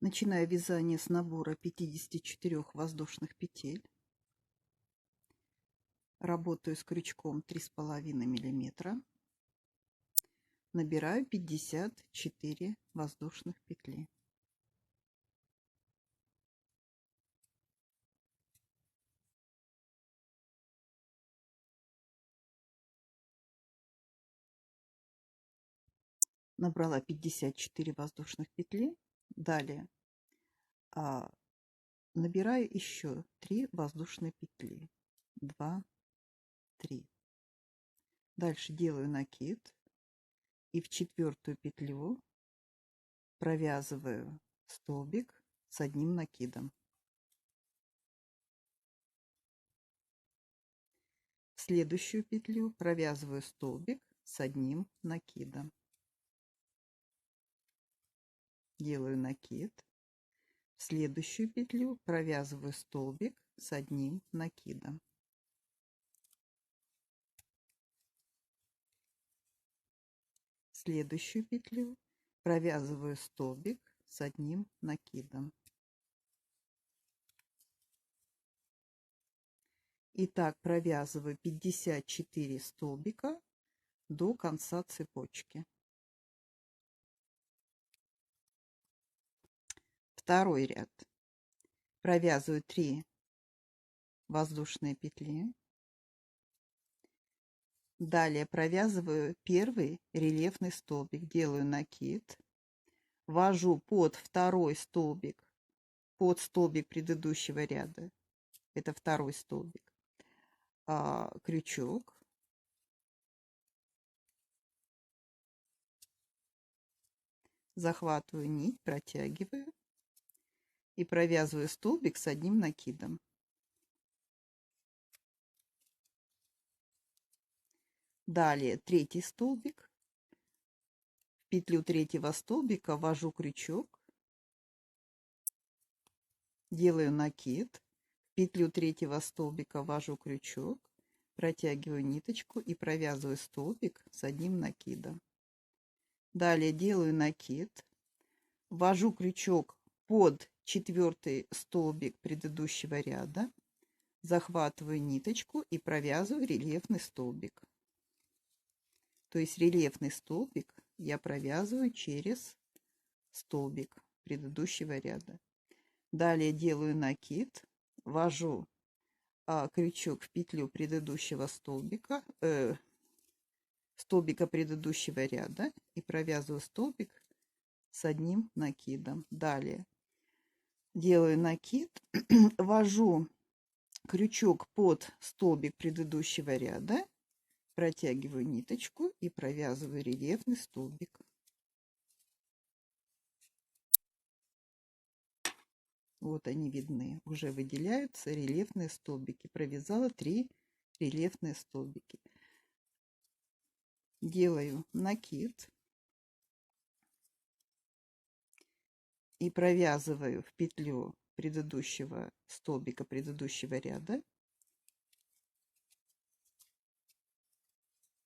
Начинаю вязание с набора 54 воздушных петель. Работаю с крючком 3,5 мм. Набираю 54 воздушных петли. Набрала 54 воздушных петли. Далее набираю еще 3 воздушные петли. 2, 3. Дальше делаю накид и в 4-ю петлю провязываю столбик с одним накидом. В следующую петлю провязываю столбик с одним накидом. Делаю накид. В следующую петлю провязываю столбик с одним накидом. В следующую петлю провязываю столбик с одним накидом. И так провязываю 54 столбика до конца цепочки. Второй ряд. Провязываю 3 воздушные петли. Далее провязываю первый рельефный столбик, делаю накид, ввожу под второй столбик, под столбик предыдущего ряда, это второй столбик, крючок, захватываю нить, протягиваю и провязываю столбик с одним накидом. Далее третий столбик, в петлю третьего столбика ввожу крючок, делаю накид, в петлю третьего столбика ввожу крючок, протягиваю ниточку и провязываю столбик с одним накидом. Далее делаю накид, ввожу крючок под 4-й столбик предыдущего ряда, захватываю ниточку и провязываю рельефный столбик. То есть рельефный столбик я провязываю через столбик предыдущего ряда. Далее делаю накид, ввожу крючок в петлю предыдущего столбика, столбика предыдущего ряда и провязываю столбик с одним накидом. Далее делаю накид, ввожу крючок под столбик предыдущего ряда, протягиваю ниточку и провязываю рельефный столбик. Вот они видны, уже выделяются рельефные столбики. Провязала 3 рельефные столбики. Делаю накид и провязываю в петлю предыдущего столбика предыдущего ряда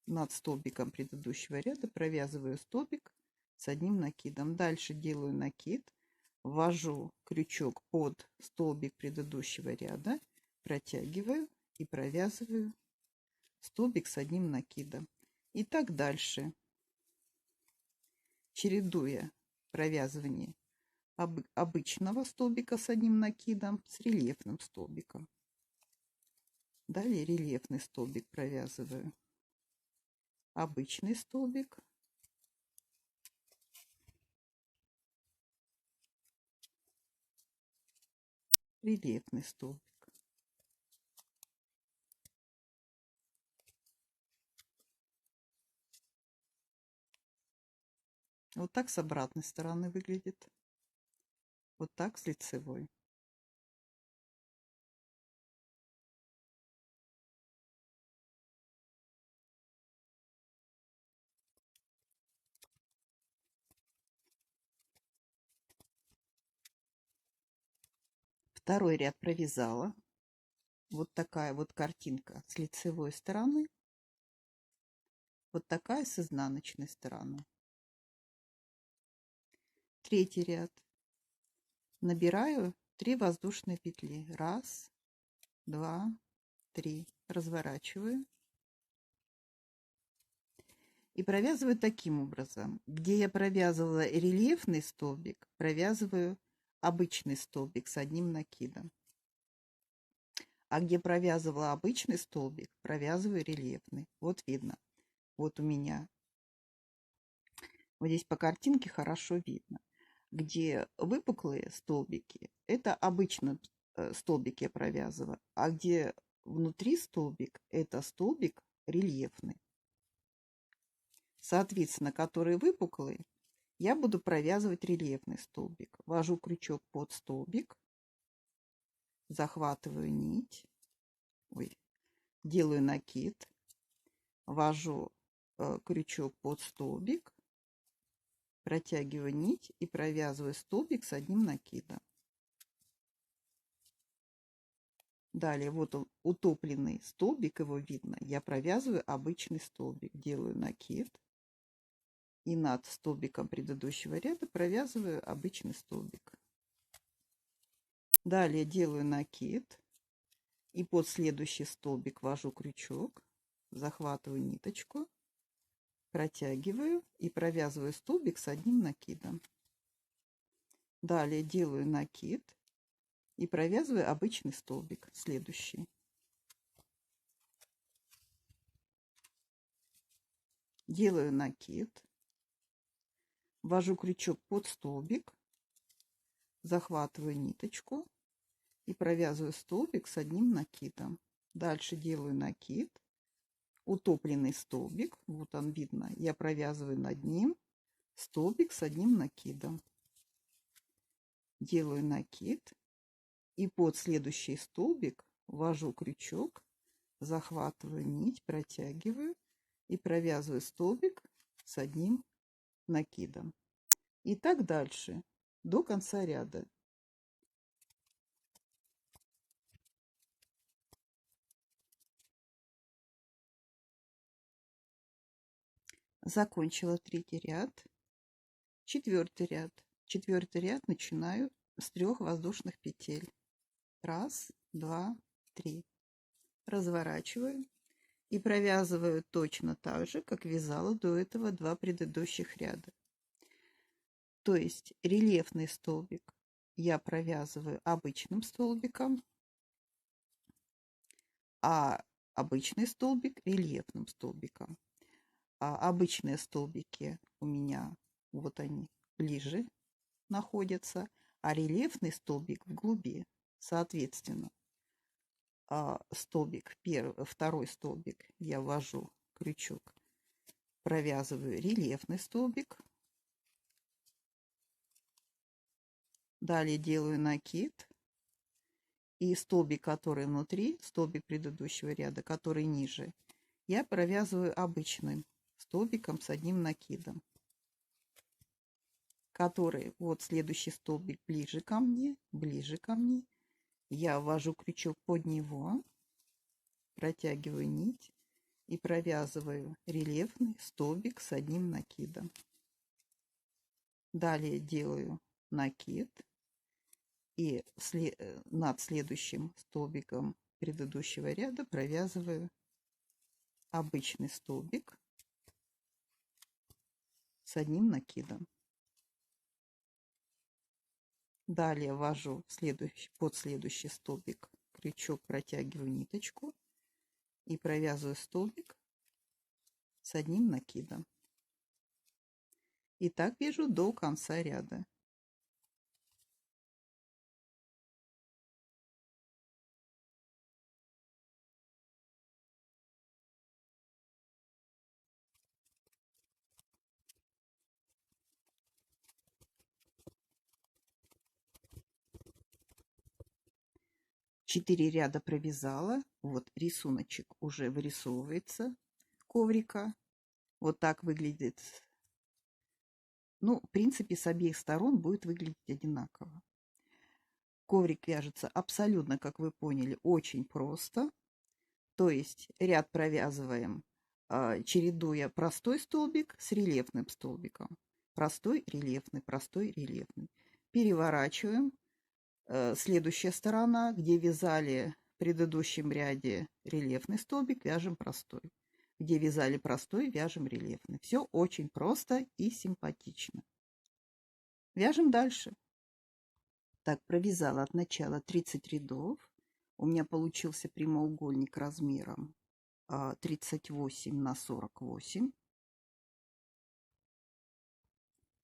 над столбиком предыдущего ряда, провязываю столбик с одним накидом. Дальше делаю накид, ввожу крючок под столбик предыдущего ряда, протягиваю и провязываю столбик с одним накидом. И так дальше, чередуя провязывание обычного столбика с одним накидом с рельефным столбиком. Далее рельефный столбик провязываю, обычный столбик, рельефный столбик. Вот так с обратной стороны выглядит. Вот так с лицевой. Второй ряд провязала. Вот такая вот картинка с лицевой стороны. Вот такая с изнаночной стороны. Третий ряд. набираю 3 воздушные петли. 1, 2, 3. Разворачиваю. И провязываю таким образом. Где я провязывала рельефный столбик, провязываю обычный столбик с одним накидом. А где провязывала обычный столбик, провязываю рельефный. Вот видно. Вот у меня. Вот здесь по картинке хорошо видно. Где выпуклые столбики, это обычно столбик я провязываю. А где внутри столбик, это столбик рельефный. Соответственно, который выпуклый, я буду провязывать рельефный столбик. Ввожу крючок под столбик, захватываю нить, делаю накид, ввожу крючок под столбик, протягиваю нить и провязываю столбик с одним накидом. Далее вот он, утопленный столбик, его видно. Я провязываю обычный столбик, делаю накид и над столбиком предыдущего ряда провязываю обычный столбик. Далее делаю накид и под следующий столбик ввожу крючок, захватываю ниточку, протягиваю и провязываю столбик с одним накидом. Далее делаю накид и провязываю обычный столбик, следующий. Делаю накид, ввожу крючок под столбик, захватываю ниточку и провязываю столбик с одним накидом. Дальше делаю накид, утопленный столбик, вот он видно, я провязываю над ним столбик с одним накидом. Делаю накид и под следующий столбик ввожу крючок, захватываю нить, протягиваю и провязываю столбик с одним накидом. И так дальше до конца ряда. Закончила третий ряд. Четвертый ряд. Четвертый ряд начинаю с 3 воздушных петель. 1, 2, 3. Разворачиваю и провязываю точно так же, как вязала до этого 2 предыдущих ряда. То есть рельефный столбик я провязываю обычным столбиком, а обычный столбик рельефным столбиком. А обычные столбики у меня вот они ближе находятся, а рельефный столбик в глуби. Соответственно, столбик, второй столбик я ввожу крючок, провязываю рельефный столбик. Далее делаю накид. И столбик, который внутри, столбик предыдущего ряда, который ниже, я провязываю обычным столбиком с одним накидом. Который, вот следующий столбик ближе ко мне, я ввожу крючок под него, протягиваю нить и провязываю рельефный столбик с одним накидом. Далее делаю накид и над следующим столбиком предыдущего ряда провязываю обычный столбик с одним накидом. Далее ввожу под следующий столбик крючок, протягиваю ниточку и провязываю столбик с одним накидом. И так вяжу до конца ряда. Четыре ряда провязала. Вот рисуночек уже вырисовывается коврика. Вот так выглядит. Ну, в принципе, с обеих сторон будет выглядеть одинаково. Коврик вяжется абсолютно, как вы поняли, очень просто. То есть ряд провязываем, чередуя простой столбик с рельефным столбиком. Простой, рельефный, простой, рельефный. Переворачиваем, Следующая сторона, где вязали в предыдущем ряде рельефный столбик, вяжем простой. Где вязали простой, вяжем рельефный. Все очень просто и симпатично. Вяжем дальше. Так, провязала от начала 30 рядов. У меня получился прямоугольник размером 38 на 48.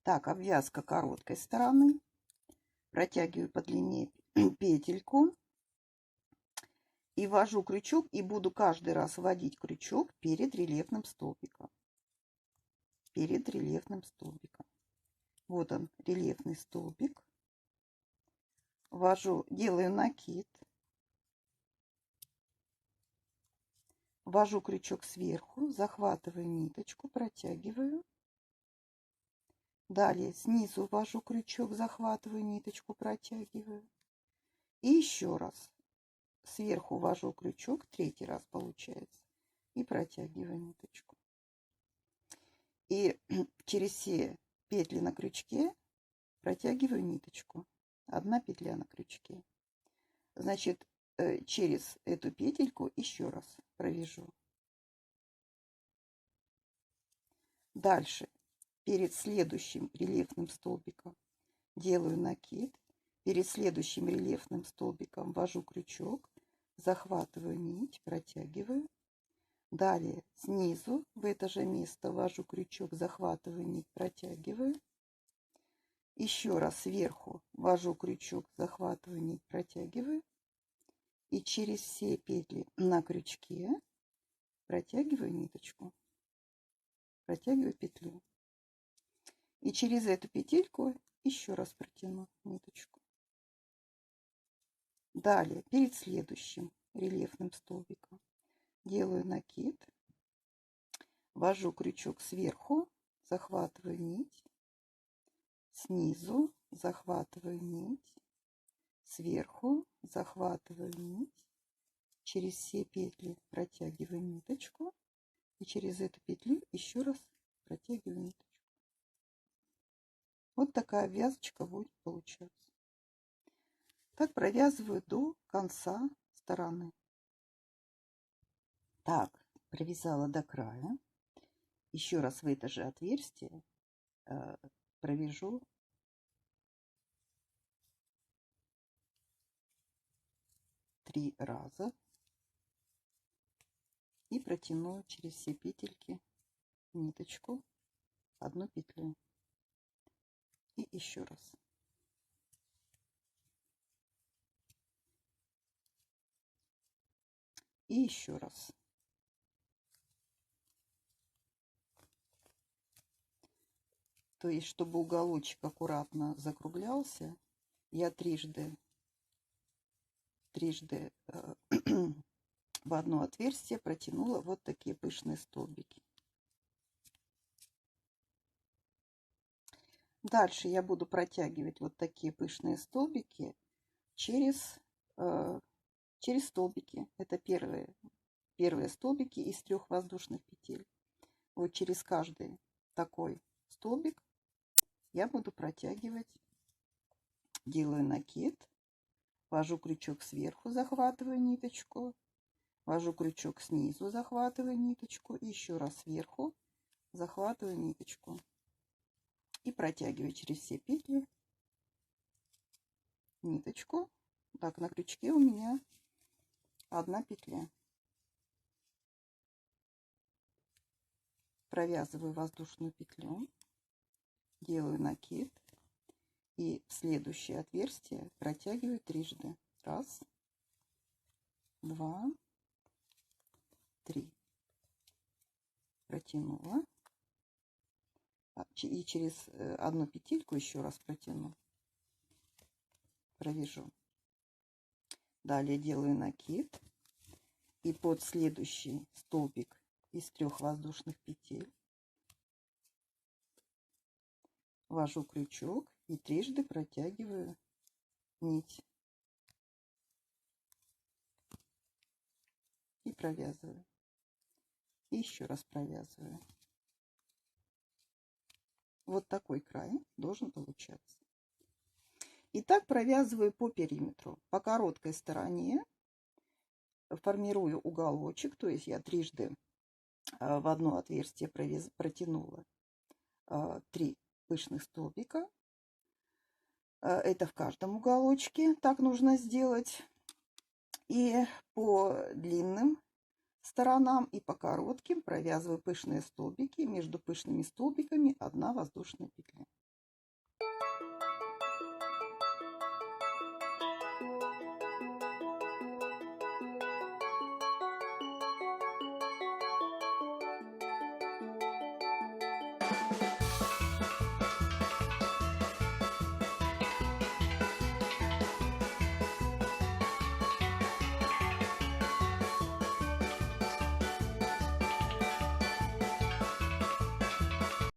Так, обвязка короткой стороны. Протягиваю по длине петельку и ввожу крючок, и буду каждый раз вводить крючок перед рельефным столбиком. Перед рельефным столбиком. Вот он, рельефный столбик. Ввожу, делаю накид. Ввожу крючок сверху, захватываю ниточку, протягиваю. Далее снизу ввожу крючок, захватываю ниточку, протягиваю. И еще раз. Сверху ввожу крючок, третий раз получается. И протягиваю ниточку. И через все петли на крючке протягиваю ниточку. Одна петля на крючке. Значит, через эту петельку еще раз провяжу. Дальше. Перед следующим рельефным столбиком делаю накид. Перед следующим рельефным столбиком ввожу крючок, захватываю нить, протягиваю. Далее снизу в это же место ввожу крючок, захватываю нить, протягиваю. Еще раз сверху ввожу крючок, захватываю нить, протягиваю. И через все петли на крючке протягиваю ниточку, протягиваю петлю. И через эту петельку еще раз протяну ниточку. Далее, перед следующим рельефным столбиком делаю накид, ввожу крючок сверху, захватываю нить, снизу захватываю нить, сверху захватываю нить, через все петли протягиваю ниточку и через эту петлю еще раз протягиваю ниточку. Вот такая вязочка будет получаться. Так провязываю до конца стороны. Так, провязала до края. Еще раз в это же отверстие провяжу три раза и протяну через все петельки ниточку, одну петлю. И еще раз. И еще раз. То есть, чтобы уголочек аккуратно закруглялся, я трижды в одно отверстие протянула вот такие пышные столбики. Дальше я буду протягивать вот такие пышные столбики через столбики. Это первые столбики из 3 воздушных петель. Вот через каждый такой столбик я буду протягивать, делаю накид, ввожу крючок сверху, захватываю ниточку, ввожу крючок снизу, захватываю ниточку, и еще раз сверху захватываю ниточку и протягиваю через все петли ниточку. Так, на крючке у меня одна петля. Провязываю воздушную петлю, делаю накид и в следующее отверстие протягиваю трижды. Раз, два, три. Протянула. И через одну петельку еще раз протяну. Провяжу. Далее делаю накид. И под следующий столбик из 3 воздушных петель ввожу крючок и трижды протягиваю нить. И провязываю. И еще раз провязываю. Вот такой край должен получаться. И так провязываю по периметру. По короткой стороне формирую уголочек, то есть я трижды в одно отверстие протянула 3 пышных столбика. Это в каждом уголочке так нужно сделать. И по длинным сторонам и по коротким провязываю пышные столбики. Между пышными столбиками 1 воздушная петля.